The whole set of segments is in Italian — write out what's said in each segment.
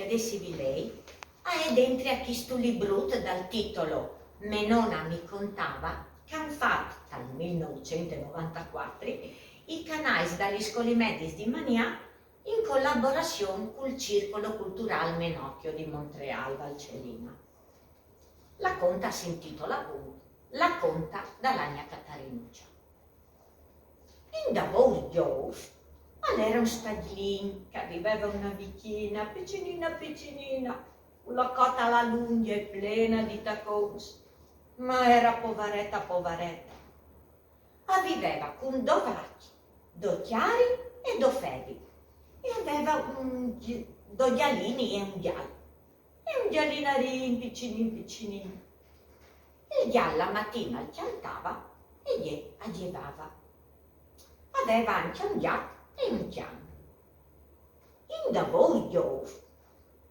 vedessi lei, e dentro a questo librut dal titolo Me nonna mi contava, che hanno fatto dal 1994 i canais dalle scuole medie di Mania in collaborazione col Circolo Culturale Menocchio di Montreal, Valcellina. La conta si intitola appunto La conta dall'Agna Catarinuccia. In Davos Giove era un stadlin che aveva una vicina piccinina, una cota alla lunga e plena di tacons, ma era poveretta. Viveva con due vacche, due chiari e due fedi, e aveva due giallini e un giallo, e un giallinarin piccinino. Il giallo la mattina il piantava e gli agevava. Aveva anche un gatto e un chiano. In Davos Giove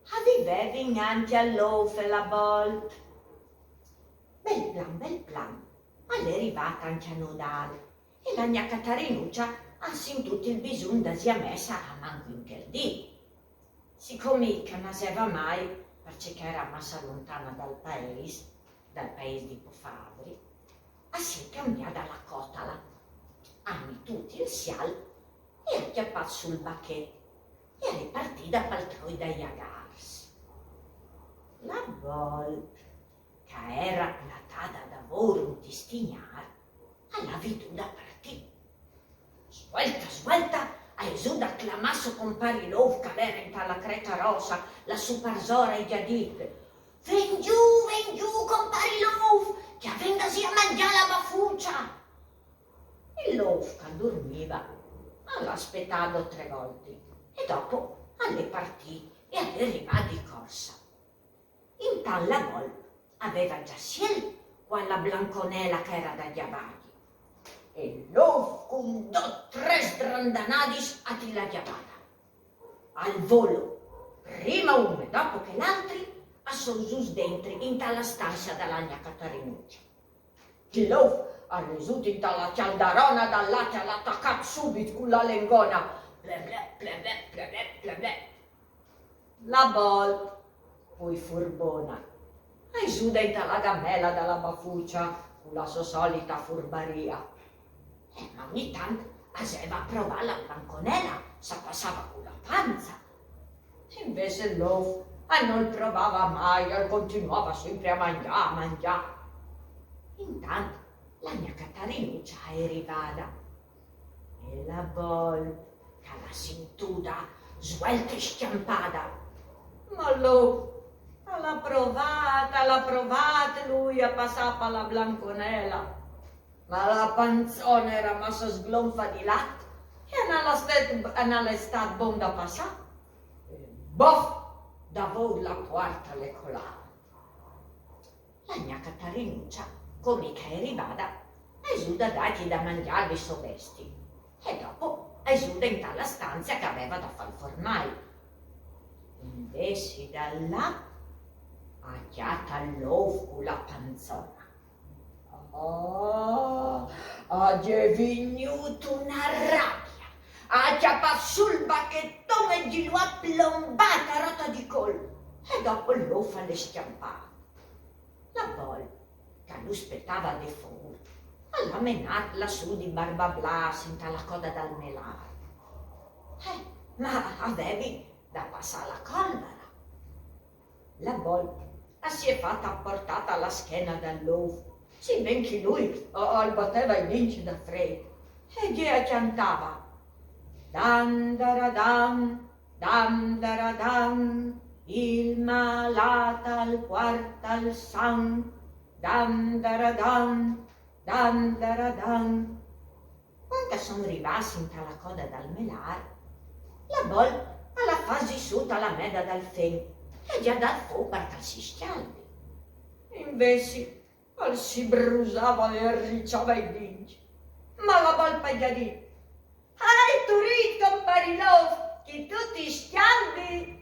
aveva innanzi all'ofe la bolt. Bel plan. È arrivata anche a Nodale e la mia Catarinuccia ha sentito il bisogno da sia messa a manco in quel dì. Siccome che non sapeva mai, perché era massa lontana dal paese di Pofavri, si è cambiata la cotala, ha tutti il sial e ha chiappato sul bacchetto e è ripartita paltroi dai agars. La volpe, che era platata da lavoro un tistignar, alla veduta partì. Svuelta, a Esuda clamasso compari Lov che era in talla creta rosa, la superzora e gli ha detto: Ven giù, compari Lov, che avengasi a mangiare la bafuccia. Il Lov che dormiva l'ha aspettato 3 volte e dopo alle partì e arriva di corsa. In tal la volpe aveva già sia quella blanconela che era dagli avaghi e Lov con 2-3 sdrandanadis a ti la chiamata. Al volo, prima uno e dopo che l'altri, a sonzus dentro in talla stanza dall'Agna Catarinuccia. Il Lov ha resuto in talla cialdarona dall'accia l'attaccato subito con la lengona. Ple. La volpe, poi furbona, ha su dentro la gammella dalla bafuccia con la sua solita furbaria. Ma ogni tanto aseva a provare la blanconella, si passava con la panza. Invece Lov non provava mai, continuava sempre a mangiare. Intanto la mia Catarinuccia è arrivata e la volpe, che la cintura svelta e schiampata, ma Lov l'ha provata lui a passare per la blanconella. Ma la panzona era massa sglonfa di latte e non è stato buon da passare. E boff, da voi la porta le colava. La mia Catarinuccia, come che è arrivata, è giù da dargli da mangiare i suoi vesti e dopo è giù dentro la stanza che aveva da far formaio. Invece da là ha chiata all'ov con la panzona. Ha venuto una rabbia, ha chiappato sul bacchettone e gli lo ha plombata a rota di collo e dopo l'ofa le schiampava. La volpe, che lo aspettava di fuori, alla menarla su di barba blas in la coda dal melare. Ma avevi da passare la colvara. La volpe si è fatta apportata alla schiena dall'ovo, sì ben che lui batteva i denti da freddo e gli cantava: Dandaradam, dandaradam, il malata al quarto al san, dandaradam, dandaradam. Quando sono arrivati in tala coda dal melare, la volpe alla fase sotto alla meda dal fen e già dal fuoco per calci schialdi. Invece si brusava e arricciava i denti. Ma la volpe gli ha detto: tu ridi, compari Lov, che tu ti schialdi.